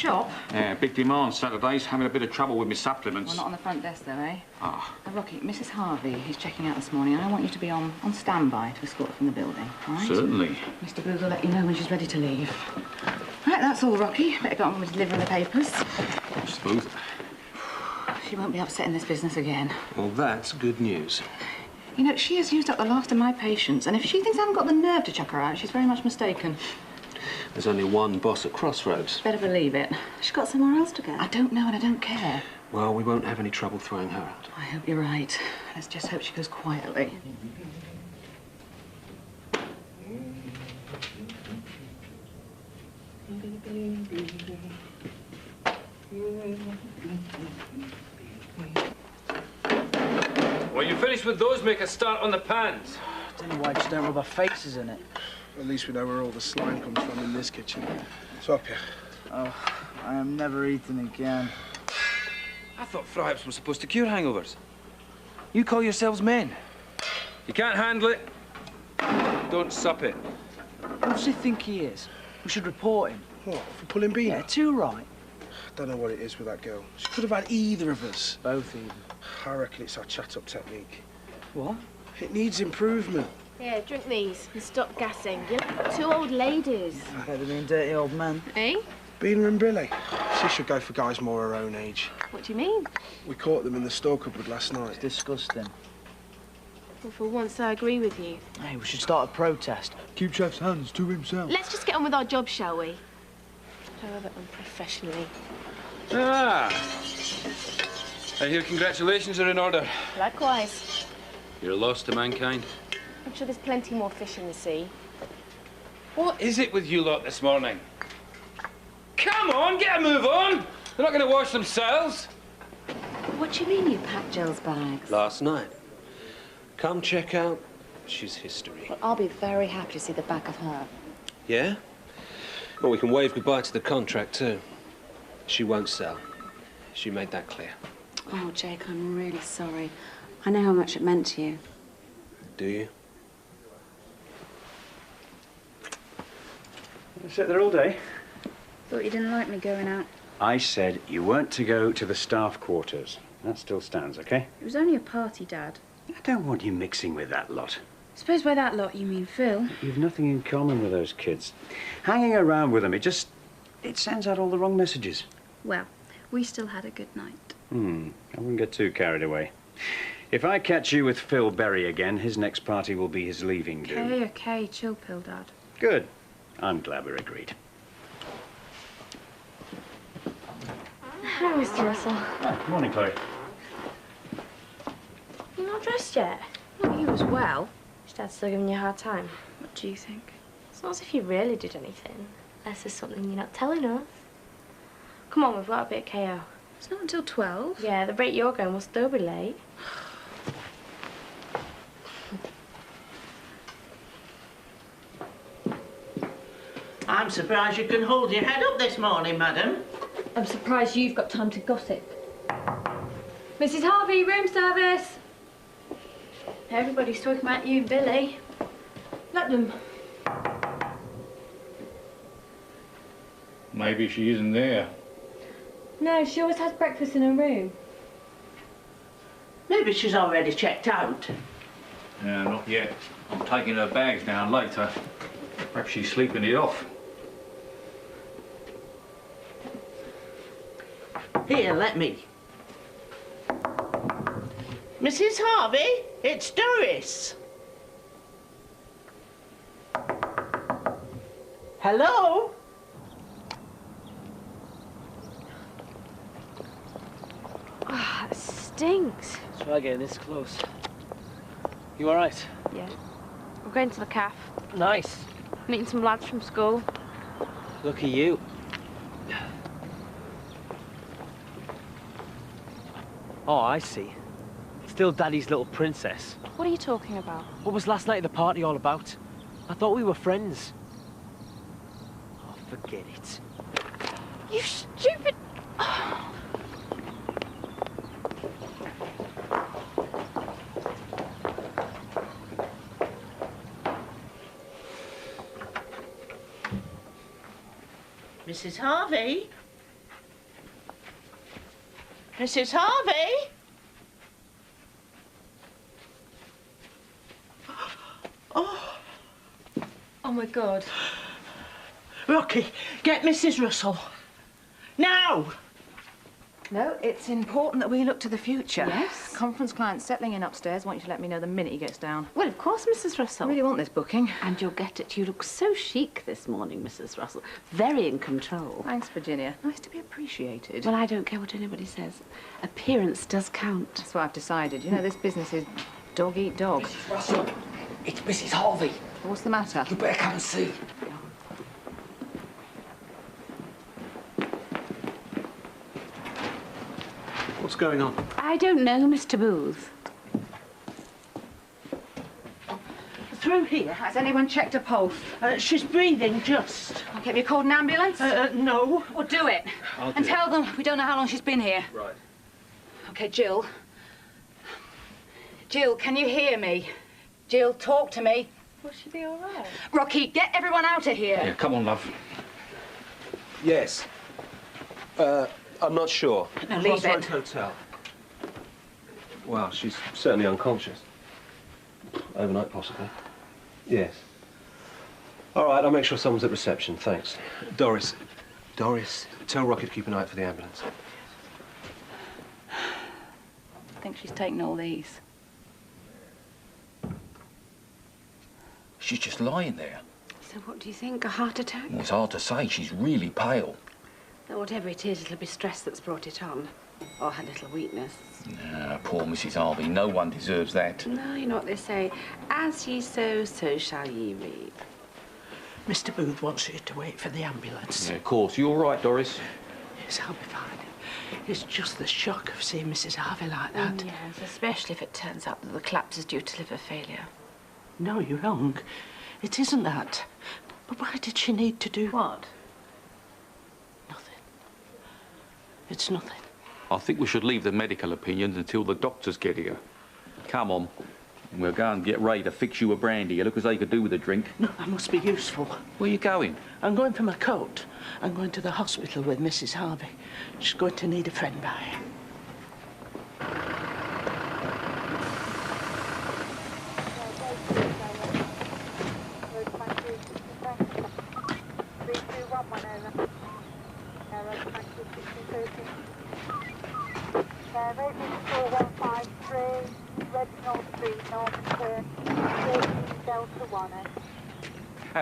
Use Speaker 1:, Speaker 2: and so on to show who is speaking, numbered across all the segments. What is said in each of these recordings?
Speaker 1: shop?
Speaker 2: Yeah, big demand Saturdays. Having a bit of trouble with my supplements.
Speaker 1: Well, not on the front desk, though, eh?
Speaker 2: Ah.
Speaker 1: Rocky, Mrs. Harvey is checking out this morning, and I want you to be on standby to escort her from the building, all right?
Speaker 2: Certainly.
Speaker 1: Mr. Booth will let you know when she's ready to leave. Right, that's all, Rocky. Better get on with delivering the papers.
Speaker 2: Mr. Booth.
Speaker 1: She won't be upsetting this business again.
Speaker 3: Well, that's good news.
Speaker 1: You know, she has used up the last of my patience, and if she thinks I haven't got the nerve to chuck her out, she's very much mistaken.
Speaker 3: There's only one boss at Crossroads.
Speaker 1: Better believe it.
Speaker 4: She's got somewhere else to go.
Speaker 1: I don't know and I don't care.
Speaker 3: Well, we won't have any trouble throwing her out.
Speaker 1: I hope you're right. Let's just hope she goes quietly.
Speaker 5: When you finish with those, make a start on the pans.
Speaker 6: I don't know why just don't rub our faces in it.
Speaker 7: At least we know where all the slime comes from in this kitchen. Swap you.
Speaker 6: Oh, I am never eating again.
Speaker 5: I thought fry-ups were supposed to cure hangovers.
Speaker 6: You call yourselves men?
Speaker 5: You can't handle it, don't sup it.
Speaker 6: Who does he think he is? We should report him.
Speaker 7: What, for pulling Beena?
Speaker 6: Yeah, too right.
Speaker 7: I don't know what it is with that girl. She could have had either of us.
Speaker 6: Both even.
Speaker 7: I reckon it's our chat-up technique.
Speaker 6: What?
Speaker 7: It needs improvement.
Speaker 4: Yeah, drink these and stop gassing. You're like 2 old ladies.
Speaker 6: Better than dirty old men.
Speaker 4: Eh?
Speaker 7: Beena and Billy. She should go for guys more her own age.
Speaker 4: What do you mean?
Speaker 7: We caught them in the store cupboard last night.
Speaker 6: It's disgusting.
Speaker 4: Well, for once, I agree with you.
Speaker 6: Hey, we should start a protest. Keep Chef's hands to himself.
Speaker 4: Let's just get on with our job, shall we? However unprofessionally.
Speaker 5: Ah! I hear congratulations are in order.
Speaker 4: Likewise.
Speaker 5: You're a loss to mankind.
Speaker 4: I'm sure there's plenty more fish in the sea.
Speaker 5: What is it with you lot this morning? Come on, get a move on! They're not going to wash themselves.
Speaker 1: What do you mean you packed Jill's bags?
Speaker 3: Last night. Come check out. She's history.
Speaker 1: Well, I'll be very happy to see the back of her.
Speaker 3: Yeah? Well, we can wave goodbye to the contract, too. She won't sell. She made that clear.
Speaker 4: Oh, Jake, I'm really sorry. I know how much it meant to you.
Speaker 3: Do you?
Speaker 8: You sit there all day?
Speaker 4: Thought you didn't like me going out.
Speaker 8: I said you weren't to go to the staff quarters. That still stands, okay?
Speaker 4: It was only a party, Dad.
Speaker 8: I don't want you mixing with that lot.
Speaker 4: Suppose by that lot you mean Phil.
Speaker 8: You've nothing in common with those kids. Hanging around with them, it sends out all the wrong messages.
Speaker 4: Well, we still had a good night.
Speaker 8: I wouldn't get too carried away. If I catch you with Phil Berry again, his next party will be his leaving do.
Speaker 4: Okay, chill pill, Dad.
Speaker 8: Good. I'm glad we're agreed.
Speaker 4: Hi, Mr. Russell.
Speaker 8: Oh, morning, Chloe.
Speaker 4: You're not dressed yet? Not you as well. Is Dad still giving you a hard time? What do you think? It's not as if you really did anything. Unless there's something you're not telling us. Come on, we've got a bit of KO. It's not until 12. Yeah, the rate you're going will still be late.
Speaker 9: I'm surprised you can hold your head up this morning, madam.
Speaker 10: I'm surprised you've got time to gossip. Mrs. Harvey, room service.
Speaker 4: Everybody's talking about you and Billy.
Speaker 10: Let them.
Speaker 2: Maybe she isn't there.
Speaker 10: No, she always has breakfast in her room.
Speaker 9: Maybe she's already checked out.
Speaker 2: No, not yet. I'm taking her bags down later. Perhaps she's sleeping it off.
Speaker 9: Here, let me. Mrs. Harvey, it's Doris. Hello?
Speaker 4: Ah, it stinks.
Speaker 6: Try getting this close. You all right?
Speaker 4: Yeah. We're going to the cafe.
Speaker 6: Nice.
Speaker 4: Meeting some lads from school.
Speaker 6: Look at you. Oh, I see. Still Daddy's little princess.
Speaker 4: What are you talking about?
Speaker 6: What was last night at the party all about? I thought we were friends. Oh, forget it.
Speaker 4: You stupid...
Speaker 9: Mrs. Harvey, Mrs. Harvey? Oh.
Speaker 10: Oh, my God.
Speaker 9: Rocky, get Mrs. Russell. Now!
Speaker 1: No, it's important that we look to the future.
Speaker 10: Yes?
Speaker 1: Conference client settling in upstairs. Want you to let me know the minute he gets down.
Speaker 10: Well, of course, Mrs.
Speaker 1: I
Speaker 10: Russell.
Speaker 1: really want this booking.
Speaker 11: And you'll get it. You look so chic this morning, Mrs. Russell. Very in control.
Speaker 1: Thanks, Virginia. Nice to be appreciated.
Speaker 11: Well, I don't care what anybody says. Appearance does count.
Speaker 1: That's what I've decided. You know, this business is dog eat dog.
Speaker 12: Mrs. Russell, it's Mrs. Harvey.
Speaker 1: What's the matter?
Speaker 12: You better come and see.
Speaker 3: What's going on?
Speaker 11: I don't know, Mr. Booth.
Speaker 9: Through here.
Speaker 1: Has anyone checked her pulse?
Speaker 9: She's breathing just.
Speaker 1: Okay, have you called an ambulance?
Speaker 9: No.
Speaker 1: Well, do it.
Speaker 3: I'll
Speaker 1: And
Speaker 3: do
Speaker 1: tell them we don't know how long she's been here.
Speaker 3: Right.
Speaker 1: Okay, Jill. Jill, can you hear me? Jill, talk to me.
Speaker 10: Will she be all right?
Speaker 1: Rocky, get everyone out of here.
Speaker 2: Yeah, come on, love.
Speaker 3: Yes. I'm not sure.
Speaker 1: No, leave
Speaker 3: Crossroads
Speaker 1: it.
Speaker 3: Hotel. Well, she's certainly unconscious. Overnight, possibly. Yes. All right, I'll make sure someone's at reception. Thanks. Doris, tell Rocky to keep an eye out for the ambulance.
Speaker 1: I think she's taken all these.
Speaker 12: She's just lying there.
Speaker 11: So what do you think? A heart attack?
Speaker 12: Well, it's hard to say. She's really pale.
Speaker 11: Though whatever it is, it'll be stress that's brought it on. Or her little weakness.
Speaker 12: Ah, poor Mrs. Harvey. No one deserves that.
Speaker 11: No, you know what they say. As ye sow, so shall ye reap.
Speaker 9: Mr. Booth wants you to wait for the ambulance.
Speaker 2: Yeah, of course. You all right, Doris?
Speaker 9: Yes, I'll be fine. It's just the shock of seeing Mrs. Harvey like that.
Speaker 11: Yes, especially if it turns out that the collapse is due to liver failure.
Speaker 9: No, you're wrong. It isn't that. But why did she need to do...
Speaker 1: What?
Speaker 9: Nothing. It's nothing.
Speaker 2: I think we should leave the medical opinions until the doctors get here. Come on. We'll go and get Ray to fix you a brandy. You look as though you could do with a drink.
Speaker 9: No, that must be useful.
Speaker 2: Where are you going?
Speaker 9: I'm going for my coat. I'm going to the hospital with Mrs. Harvey. She's going to need a friend by.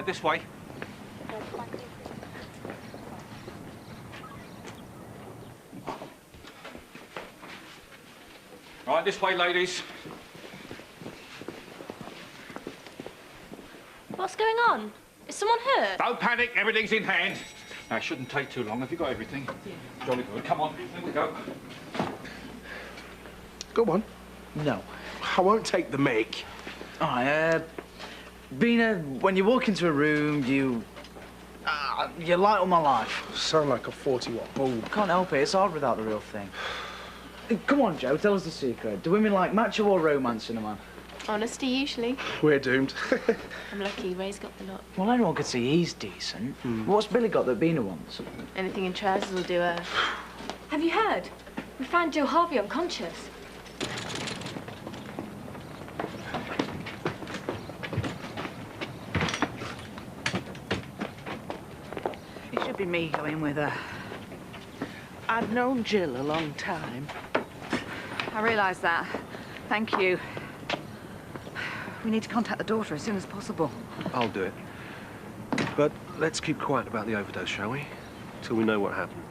Speaker 2: This way. Right, this way, ladies.
Speaker 4: What's going on? Is someone hurt?
Speaker 2: Don't panic, everything's in hand. Now, it shouldn't take too long. Have you got everything? Yeah. Jolly good. Come on, here we go.
Speaker 7: Go on.
Speaker 9: No.
Speaker 7: I won't take the mic.
Speaker 13: Beena, when you walk into a room, you light up my life.
Speaker 7: Sound like a 40-watt bulb.
Speaker 13: Can't help it, it's hard without the real thing. Come on, Joe, tell us the secret. Do women like macho or romance in a man?
Speaker 4: Honesty, usually.
Speaker 7: We're doomed.
Speaker 4: I'm lucky Ray's got the lot.
Speaker 13: Well, anyone could see he's decent. What's Billy got that Beena wants?
Speaker 4: Anything in trousers will do her.
Speaker 10: Have you heard? We found Jill Harvey unconscious.
Speaker 1: It should be me going with her.
Speaker 9: I've known Jill a long time.
Speaker 1: I realise that. Thank you. We need to contact the daughter as soon as possible.
Speaker 3: I'll do it. But let's keep quiet about the overdose, shall we? Till we know what happened.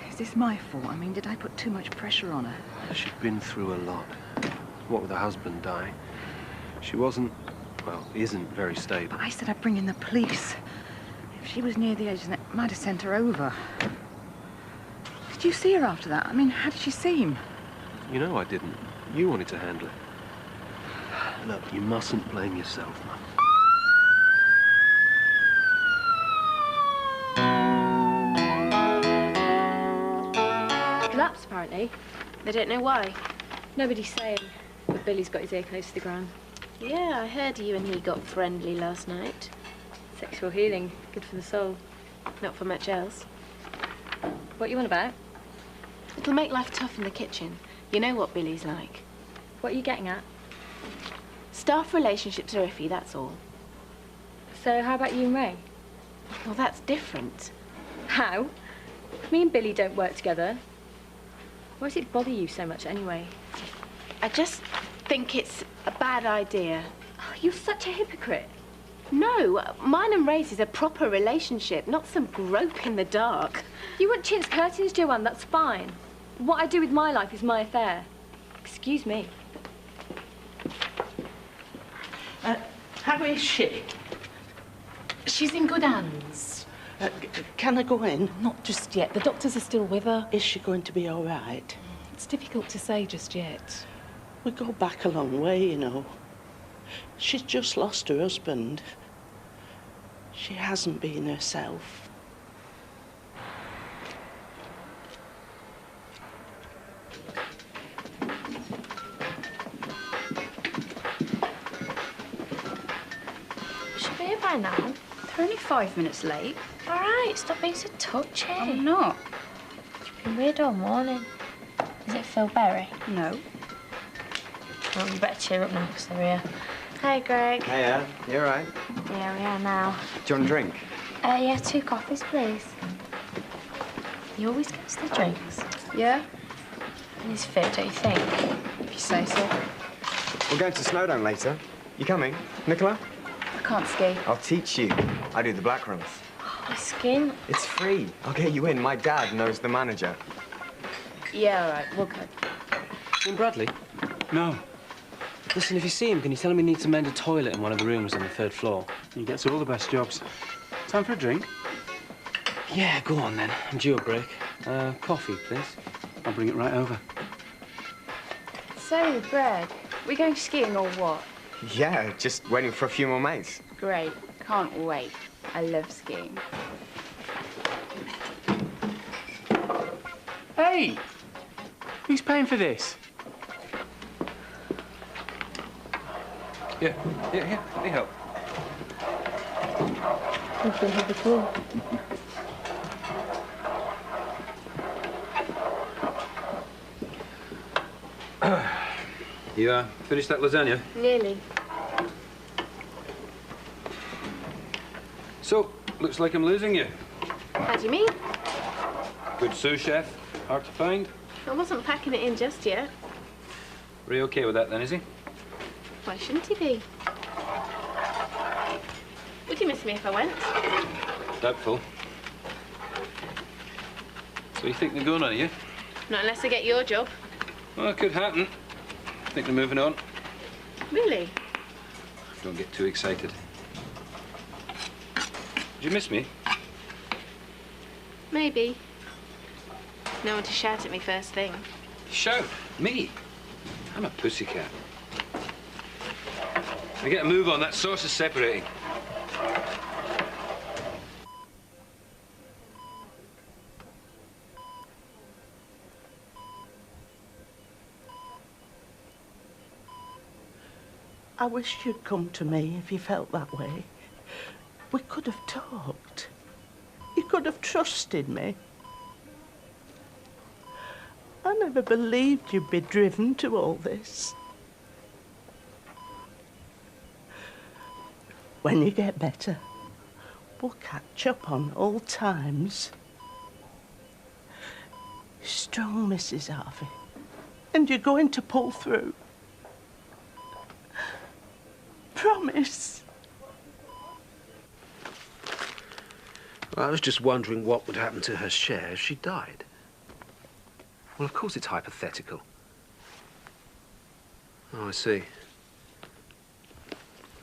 Speaker 1: Is this my fault? I mean, did I put too much pressure on her?
Speaker 3: She'd been through a lot. What with her husband dying. She wasn't, well, isn't very stable.
Speaker 1: But I said I'd bring in the police. If she was near the edge, then it might have sent her over. Did you see her after that? I mean, how did she seem?
Speaker 3: You know I didn't. You wanted to handle it. Look, you mustn't blame yourself, Mum.
Speaker 10: Collapsed, apparently.
Speaker 4: They don't know why.
Speaker 10: Nobody's saying, but Billy's got his ear close to the ground.
Speaker 4: Yeah, I heard you and he got friendly last night.
Speaker 10: Sexual healing, good for the soul.
Speaker 4: Not for much else.
Speaker 10: What you on about?
Speaker 14: It'll make life tough in the kitchen. You know what Billy's like.
Speaker 10: What are you getting at?
Speaker 14: Staff relationships are iffy, that's all.
Speaker 10: So how about you and Ray?
Speaker 14: Well, that's different.
Speaker 10: How? Me and Billy don't work together. Why does it bother you so much anyway?
Speaker 14: I just think it's a bad idea.
Speaker 10: Oh, you're such a hypocrite.
Speaker 14: No, mine and Ray's is a proper relationship, not some grope in the dark.
Speaker 10: You want chintz curtains, Joanne, that's fine. What I do with my life is my affair. Excuse me.
Speaker 9: How is she?
Speaker 14: She's in good hands.
Speaker 9: Can I go in?
Speaker 14: Not just yet. The doctors are still with her.
Speaker 9: Is she going to be all right?
Speaker 14: It's difficult to say just yet.
Speaker 9: We go back a long way, you know. She's just lost her husband. She hasn't been herself.
Speaker 4: Should be here by now.
Speaker 1: They're only 5 minutes late.
Speaker 4: All right, stop being so touchy.
Speaker 1: I'm not.
Speaker 4: You've been weird all morning. Is it Phil Berry?
Speaker 1: No.
Speaker 4: Well, you better cheer up now, because they're here. Hey, Greg.
Speaker 15: Hiya, you all right?
Speaker 4: Yeah, we are now.
Speaker 15: Do you want a drink?
Speaker 4: Yeah, 2 coffees, please. He always gets the drinks.
Speaker 1: Yeah?
Speaker 4: He's fit, don't you think?
Speaker 1: If you say so.
Speaker 15: We're going to Snowdown later. You coming, Nicola?
Speaker 1: I can't ski.
Speaker 15: I'll teach you. I do the black runs.
Speaker 4: My skin.
Speaker 15: It's free. I'll get you in. My dad knows the manager.
Speaker 1: Yeah, all right, we'll go.
Speaker 3: Seen Bradley? No. Listen, if you see him, can you tell him he needs to mend a toilet in one of the rooms on the 3rd floor?
Speaker 5: He gets all the best jobs. Time for a drink?
Speaker 3: Yeah, go on then. I'm due a break. Coffee, please.
Speaker 5: I'll bring it right over.
Speaker 1: So, Greg, we going skiing or what?
Speaker 15: Yeah, just waiting for a few more mates.
Speaker 1: Great. Can't wait. I love skiing.
Speaker 5: Hey! Who's paying for this? Yeah, let me help.
Speaker 4: You can have a tour.
Speaker 3: You finished that lasagna?
Speaker 4: Nearly.
Speaker 3: So, looks like I'm losing you.
Speaker 4: How do you mean?
Speaker 3: Good sous chef, hard to find.
Speaker 4: I wasn't packing it in just yet.
Speaker 3: Ray okay with that then, is he?
Speaker 4: Why shouldn't he be? Would you miss me if I went?
Speaker 3: Doubtful. So you think they're going on, are you?
Speaker 4: Not unless I get your job.
Speaker 3: Well, it could happen. I think they're moving on.
Speaker 4: Really?
Speaker 3: Don't get too excited. Did you miss me?
Speaker 4: Maybe. No one to shout at me first thing.
Speaker 3: Shout? Me? I'm a pussycat. I get a move on, that sauce is separating.
Speaker 9: I wish you'd come to me if you felt that way. We could have talked. You could have trusted me. I never believed you'd be driven to all this. When you get better, we'll catch up on old times. You're strong, Mrs. Harvey, and you're going to pull through. Promise.
Speaker 3: Well, I was just wondering what would happen to her share if she died. Well, of course it's hypothetical. Oh, I see.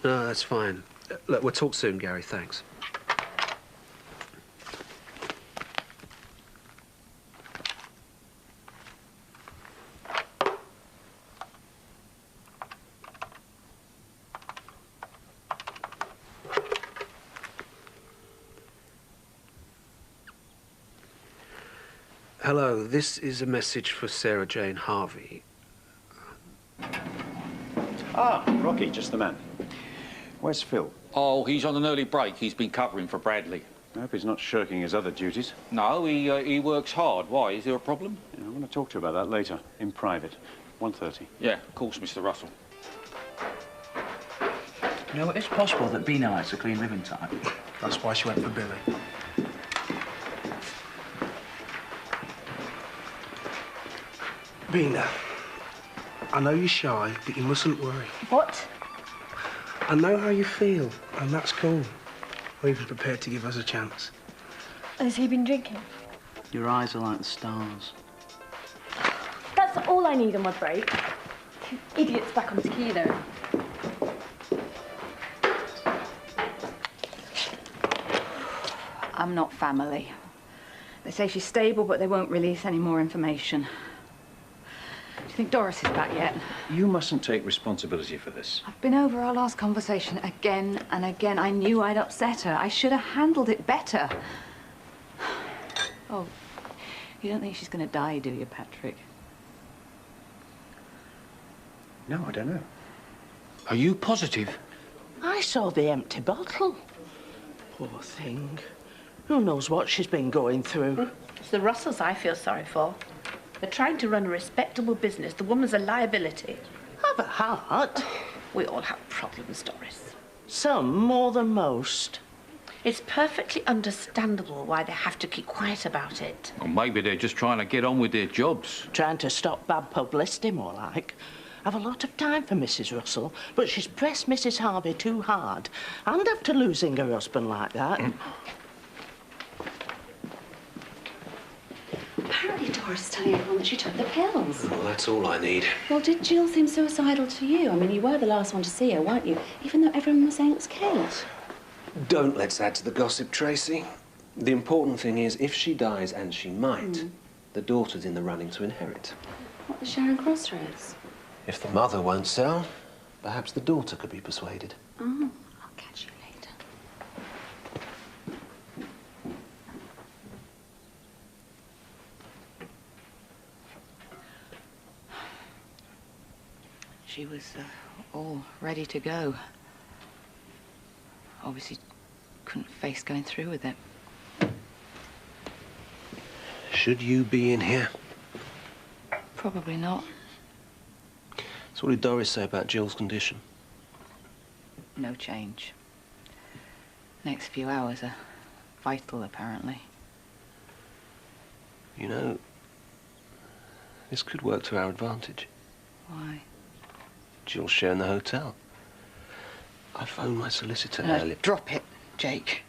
Speaker 3: No, that's fine. Look, we'll talk soon, Gary. Thanks. Hello, this is a message for Sarah Jane Harvey.
Speaker 8: Ah, Rocky, just the man. Where's Phil?
Speaker 2: Oh, he's on an early break. He's been covering for Bradley.
Speaker 8: I hope he's not shirking his other duties.
Speaker 2: No, he works hard. Why? Is there a problem?
Speaker 8: Yeah, I'm going to talk to you about that later, in private. 1:30.
Speaker 2: Yeah, of course, Mr. Russell.
Speaker 13: You know, it's possible that Beena likes a clean living type.
Speaker 7: That's why she went for Billy. Beena, I know you're shy, but you mustn't worry.
Speaker 10: What?
Speaker 7: I know how you feel, and that's cool. I'm even prepared to give us a chance.
Speaker 10: Has he been drinking?
Speaker 13: Your eyes are like the stars.
Speaker 10: That's all I need on my break. You idiots back on tequila.
Speaker 1: I'm not family. They say she's stable, but they won't release any more information. Do you think Doris is back yet?
Speaker 8: You mustn't take responsibility for this.
Speaker 1: I've been over our last conversation again and again. I knew I'd upset her. I should have handled it better. Oh, you don't think she's going to die, do you, Patrick?
Speaker 8: No, I don't know.
Speaker 12: Are you positive?
Speaker 9: I saw the empty bottle. Poor thing. Who knows what she's been going through?
Speaker 11: It's the Russells I feel sorry for. They're trying to run a respectable business. The woman's a liability.
Speaker 9: Have a heart.
Speaker 11: We all have problems, Doris.
Speaker 9: Some more than most.
Speaker 11: It's perfectly understandable why they have to keep quiet about it.
Speaker 2: Or maybe they're just trying to get on with their jobs.
Speaker 9: Trying to stop bad publicity, more like. I've a lot of time for Mrs. Russell, but she's pressed Mrs. Harvey too hard. And after losing her husband like that...
Speaker 16: Apparently Doris is telling everyone that she took the pills.
Speaker 3: Well, that's all I need.
Speaker 16: Well, did Jill seem suicidal to you? I mean, you were the last one to see her, weren't you? Even though everyone was saying it was Kate.
Speaker 3: Don't let's add to the gossip, Tracy. The important thing is, if she dies, and she might, the daughter's in the running to inherit.
Speaker 16: What, the share in Crossroads?
Speaker 3: If the mother won't sell, perhaps the daughter could be persuaded.
Speaker 16: Oh, I'll catch you later.
Speaker 1: She was all ready to go. Obviously couldn't face going through with it.
Speaker 3: Should you be in here?
Speaker 1: Probably not.
Speaker 3: So what did Doris say about Jill's condition?
Speaker 1: No change. Next few hours are vital, apparently.
Speaker 3: You know, this could work to our advantage.
Speaker 1: Why?
Speaker 3: Jill's sharing the hotel. I phoned my solicitor earlier.
Speaker 1: Drop it, Jake.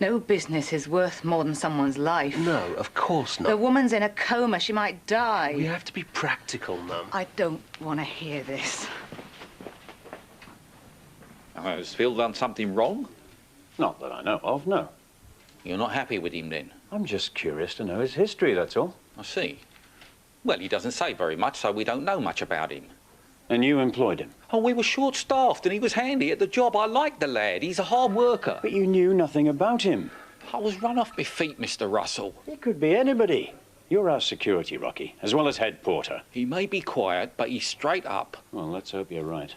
Speaker 1: No business is worth more than someone's life.
Speaker 3: No, of course not.
Speaker 1: The woman's in a coma. She might die.
Speaker 3: We have to be practical, Mum.
Speaker 1: I don't want to hear this.
Speaker 2: Has Phil done something wrong?
Speaker 8: Not that I know of, no.
Speaker 2: You're not happy with him, then?
Speaker 8: I'm just curious to know his history, that's all.
Speaker 2: I see. Well, he doesn't say very much, so we don't know much about him.
Speaker 8: And you employed him?
Speaker 2: Oh, we were short-staffed and he was handy at the job. I liked the lad. He's a hard worker.
Speaker 8: But you knew nothing about him.
Speaker 2: I was run off my feet, Mr. Russell.
Speaker 8: It could be anybody. You're our security, Rocky, as well as head porter.
Speaker 2: He may be quiet, but he's straight up.
Speaker 8: Well, let's hope you're right.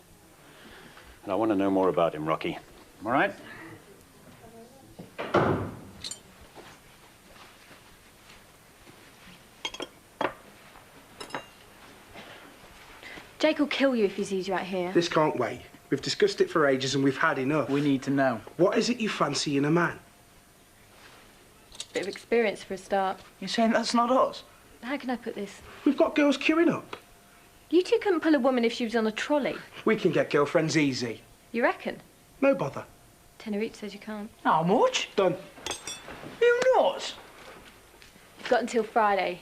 Speaker 8: And I want to know more about him, Rocky. All right?
Speaker 10: Jake will kill you if he sees you out here.
Speaker 7: This can't wait. We've discussed it for ages and we've had enough.
Speaker 13: We need to know.
Speaker 7: What is it you fancy in a man?
Speaker 10: Bit of experience for a start.
Speaker 13: You're saying that's not us?
Speaker 10: How can I put this?
Speaker 7: We've got girls queuing up.
Speaker 10: You two couldn't pull a woman if she was on a trolley.
Speaker 7: We can get girlfriends easy.
Speaker 10: You reckon?
Speaker 7: No bother.
Speaker 10: Tenerife says you can't.
Speaker 13: How much?
Speaker 7: Done.
Speaker 13: You nuts?
Speaker 10: You've got until Friday.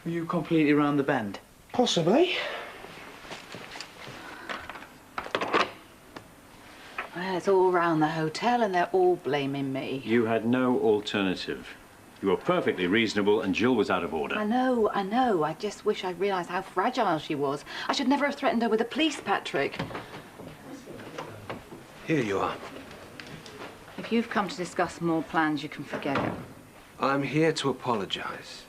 Speaker 13: Were you completely round the bend?
Speaker 7: Possibly.
Speaker 1: Well, it's all round the hotel and they're all blaming me.
Speaker 8: You had no alternative. You were perfectly reasonable and Jill was out of order.
Speaker 1: I know. I just wish I'd realised how fragile she was. I should never have threatened her with the police, Patrick.
Speaker 3: Here you are.
Speaker 1: If you've come to discuss more plans, you can forget it.
Speaker 3: I'm here to apologise.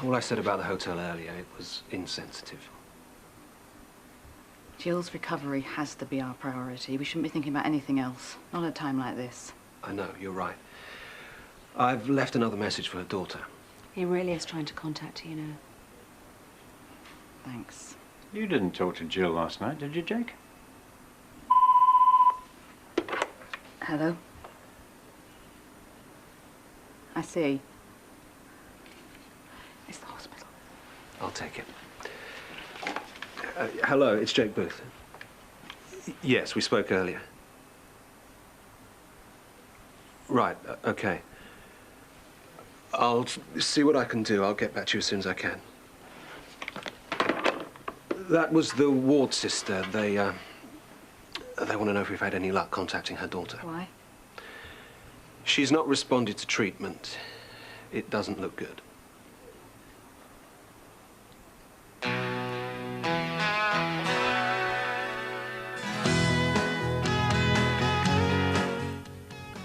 Speaker 3: All I said about the hotel earlier, it was insensitive.
Speaker 1: Jill's recovery has to be our priority. We shouldn't be thinking about anything else. Not at a time like this.
Speaker 3: I know, you're right. I've left another message for her daughter.
Speaker 16: He really is trying to contact you now.
Speaker 1: Thanks.
Speaker 8: You didn't talk to Jill last night, did you, Jake?
Speaker 1: Hello? I see. It's the hospital.
Speaker 3: I'll take it. Hello, it's Jake Booth. Yes, we spoke earlier. Right, okay. I'll see what I can do. I'll get back to you as soon as I can. That was the ward sister. They want to know if we've had any luck contacting her daughter.
Speaker 1: Why?
Speaker 3: She's not responded to treatment. It doesn't look good.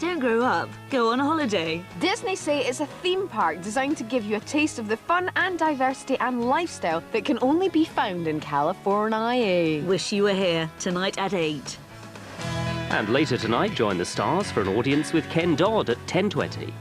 Speaker 17: Don't grow up. Go on a holiday.
Speaker 14: Disney say it's a theme park designed to give you a taste of the fun and diversity and lifestyle that can only be found in California.
Speaker 17: Wish you were here tonight at 8.
Speaker 18: And later tonight, join the stars for an audience with Ken Dodd at 10:20.